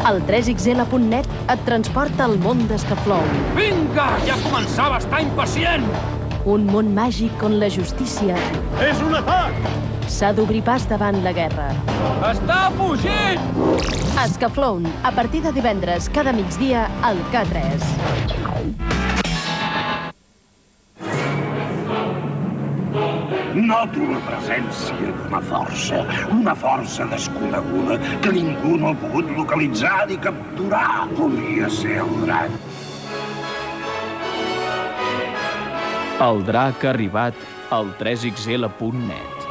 El 3XL.net et transporta al món d'Escaflowne. Vinga, ja començava a estar impacient! Un món màgic on la justícia És un atac! s'ha d'obrir pas davant la guerra. Està fugint! Escaflowne, a partir de divendres, cada migdia, al K3. Noto la presència d'una força desconeguda que ningú no ha pogut localitzar ni capturar. Podria ser el drac. El drac ha arribat al 3XL.net.